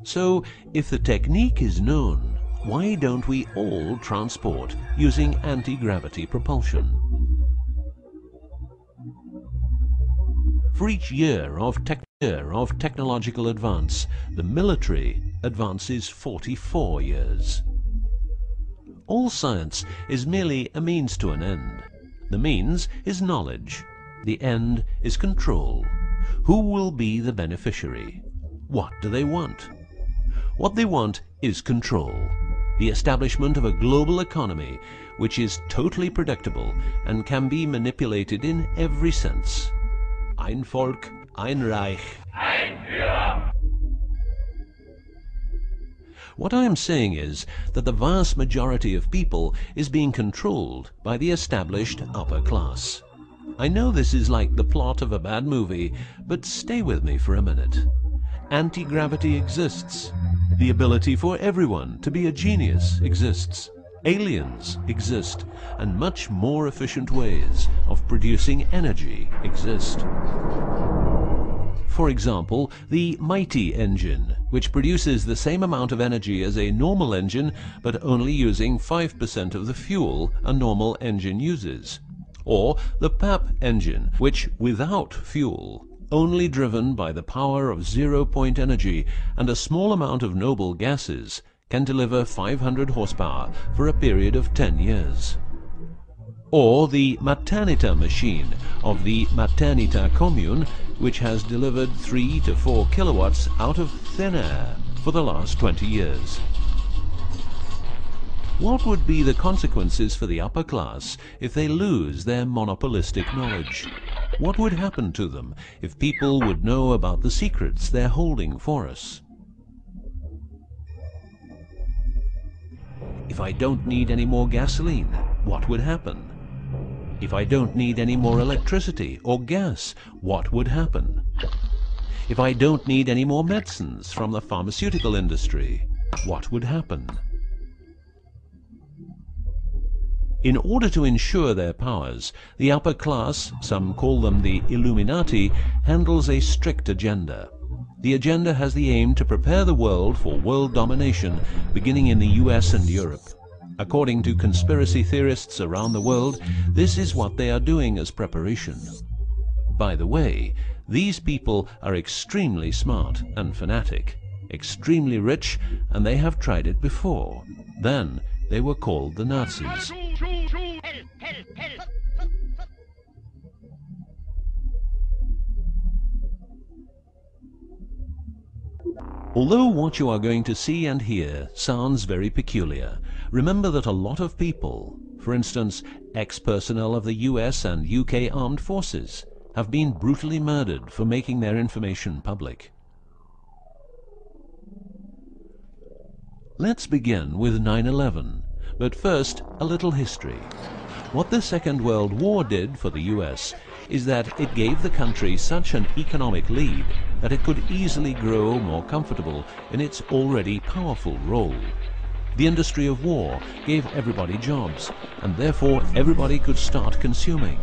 So, if the technique is known, why don't we all transport using anti-gravity propulsion? For each year of technological advance, the military advances 44 years. All science is merely a means to an end. The means is knowledge. The end is control. Who will be the beneficiary? What do they want? What they want is control. The establishment of a global economy which is totally predictable and can be manipulated in every sense. Ein Volk, ein Reich, ein Führer. What I am saying is that the vast majority of people is being controlled by the established upper class. I know this is like the plot of a bad movie, but stay with me for a minute. Anti-gravity exists. The ability for everyone to be a genius exists. Aliens exist, and much more efficient ways of producing energy exist. For example, the mighty engine, which produces the same amount of energy as a normal engine, but only using 5% of the fuel a normal engine uses. Or the PAP engine, which without fuel, only driven by the power of zero-point energy and a small amount of noble gases, can deliver 500 horsepower for a period of 10 years. Or the Maternita machine of the Maternita commune, which has delivered 3 to 4 kilowatts out of thin air for the last 20 years. What would be the consequences for the upper class if they lose their monopolistic knowledge? What would happen to them if people would know about the secrets they're holding for us? If I don't need any more gasoline, what would happen? If I don't need any more electricity or gas, what would happen? If I don't need any more medicines from the pharmaceutical industry, what would happen? In order to ensure their powers, the upper class, some call them the Illuminati, handles a strict agenda. The agenda has the aim to prepare the world for world domination, beginning in the US and Europe. According to conspiracy theorists around the world, this is what they are doing as preparation. By the way, these people are extremely smart and fanatic, extremely rich, and they have tried it before. Then they were called the Nazis. Although what you are going to see and hear sounds very peculiar, remember that a lot of people, for instance, ex-personnel of the US and UK armed forces, have been brutally murdered for making their information public. Let's begin with 9/11, but first a little history. What the Second World War did for the US is that it gave the country such an economic lead that it could easily grow more comfortable in its already powerful role. The industry of war gave everybody jobs, and therefore everybody could start consuming.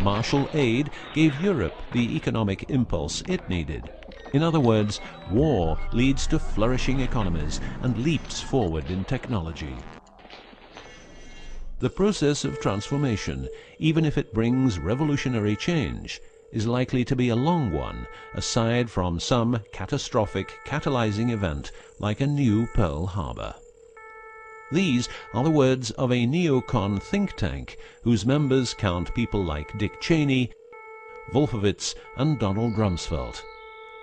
Marshall aid gave Europe the economic impulse it needed. In other words, war leads to flourishing economies and leaps forward in technology. The process of transformation, even if it brings revolutionary change, is likely to be a long one, aside from some catastrophic catalyzing event like a new Pearl Harbor. These are the words of a neocon think tank whose members count people like Dick Cheney, Wolfowitz, and Donald Rumsfeld.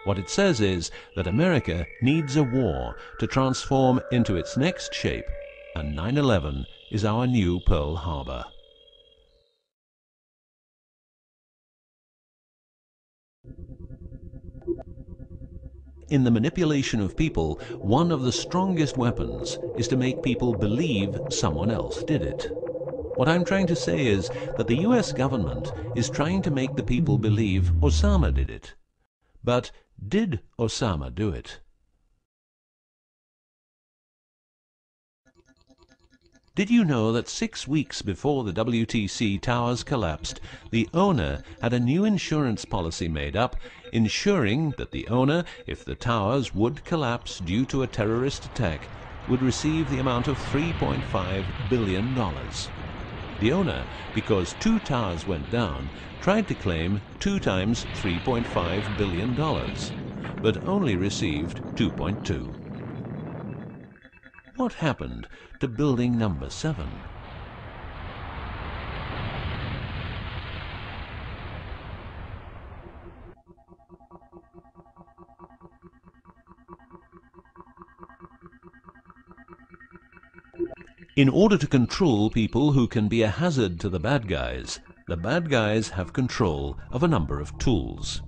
What it says is that America needs a war to transform into its next shape, and 9/11 is our new Pearl Harbor. In the manipulation of people, one of the strongest weapons is to make people believe someone else did it. What I'm trying to say is that the US government is trying to make the people believe Osama did it. But did Osama do it? Did you know that 6 weeks before the WTC towers collapsed, the owner had a new insurance policy made up, ensuring that the owner, if the towers would collapse due to a terrorist attack, would receive the amount of $3.5 billion. The owner, because 2 towers went down, tried to claim 2 times $3.5 billion, but only received 2.2. What happened to building number 7? In order to control people who can be a hazard to the bad guys have control of a number of tools.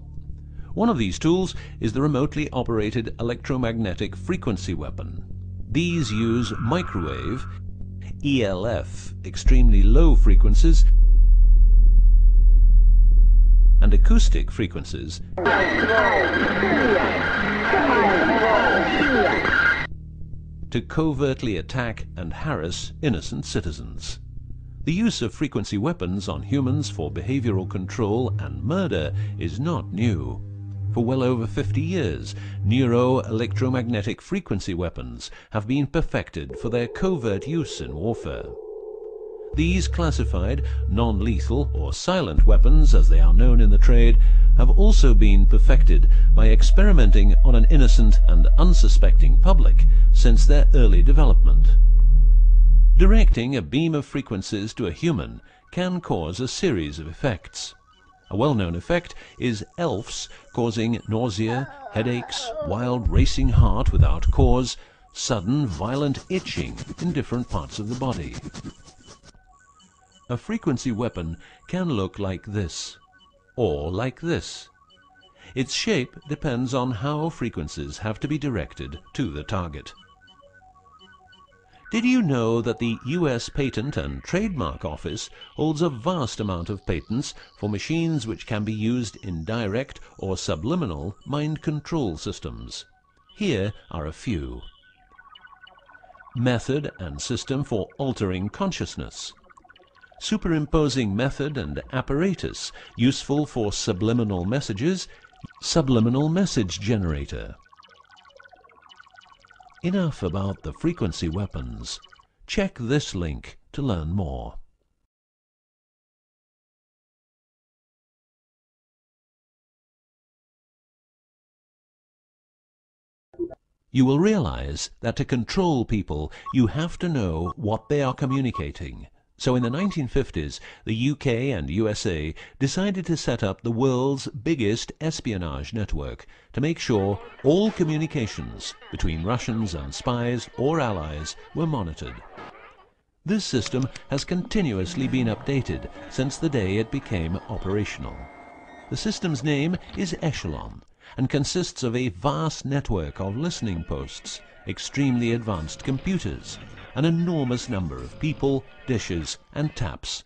One of these tools is the remotely operated electromagnetic frequency weapon. These use microwave, ELF, extremely low frequencies, and acoustic frequencies to covertly attack and harass innocent citizens. The use of frequency weapons on humans for behavioral control and murder is not new. For well over 50 years, neuro-electromagnetic frequency weapons have been perfected for their covert use in warfare. These classified, non-lethal or silent weapons, as they are known in the trade, have also been perfected by experimenting on an innocent and unsuspecting public since their early development. Directing a beam of frequencies to a human can cause a series of effects. A well-known effect is ELFs, causing nausea, headaches, wild racing heart without cause, sudden violent itching in different parts of the body. A frequency weapon can look like this, or like this. Its shape depends on how frequencies have to be directed to the target. Did you know that the US Patent and Trademark Office holds a vast amount of patents for machines which can be used in direct or subliminal mind control systems? Here are a few. Method and system for altering consciousness. Superimposing method and apparatus useful for subliminal messages, subliminal message generator. Enough about the frequency weapons. Check this link to learn more. You will realize that to control people, you have to know what they are communicating. So in the 1950s, the UK and USA decided to set up the world's biggest espionage network to make sure all communications between Russians and spies or allies were monitored. This system has continuously been updated since the day it became operational. The system's name is Echelon and consists of a vast network of listening posts, extremely advanced computers, an enormous number of people, dishes, and taps.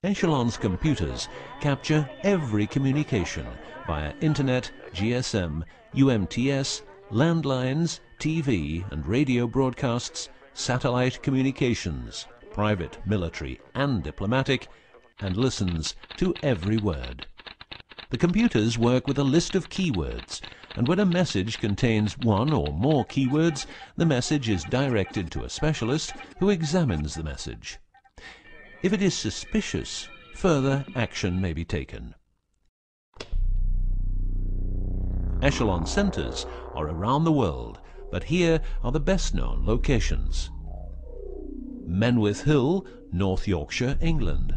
Echelon's computers capture every communication via Internet, GSM, UMTS, landlines, TV and radio broadcasts, satellite communications, private, military, and diplomatic, and listens to every word. The computers work with a list of keywords, and when a message contains one or more keywords, the message is directed to a specialist who examines the message. If it is suspicious, further action may be taken. Echelon centers are around the world, but here are the best-known locations. Menwith Hill, North Yorkshire, England.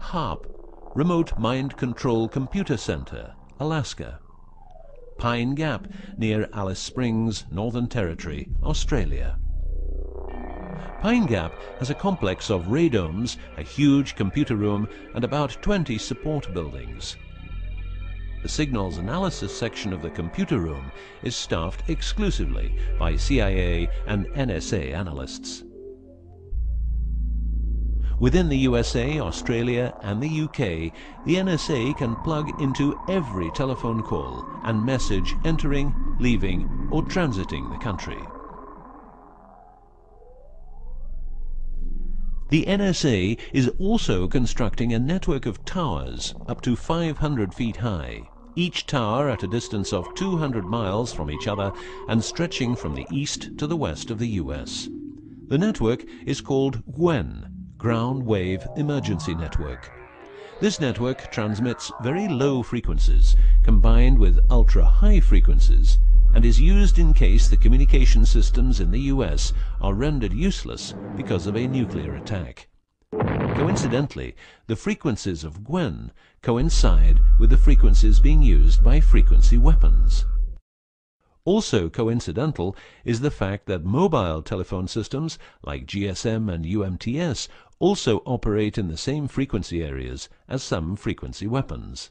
HARP, Remote Mind Control Computer Center, Alaska. Pine Gap, near Alice Springs, Northern Territory, Australia. Pine Gap has a complex of radomes, a huge computer room, and about 20 support buildings. The signals analysis section of the computer room is staffed exclusively by CIA and NSA analysts. Within the USA, Australia and the UK, the NSA can plug into every telephone call and message entering, leaving or transiting the country. The NSA is also constructing a network of towers up to 500 feet high, each tower at a distance of 200 miles from each other and stretching from the east to the west of the US. The network is called GWEN, Ground Wave Emergency Network. This network transmits very low frequencies combined with ultra-high frequencies and is used in case the communication systems in the US are rendered useless because of a nuclear attack. Coincidentally, the frequencies of GWEN coincide with the frequencies being used by frequency weapons. Also coincidental is the fact that mobile telephone systems like GSM and UMTS also operate in the same frequency areas as some frequency weapons.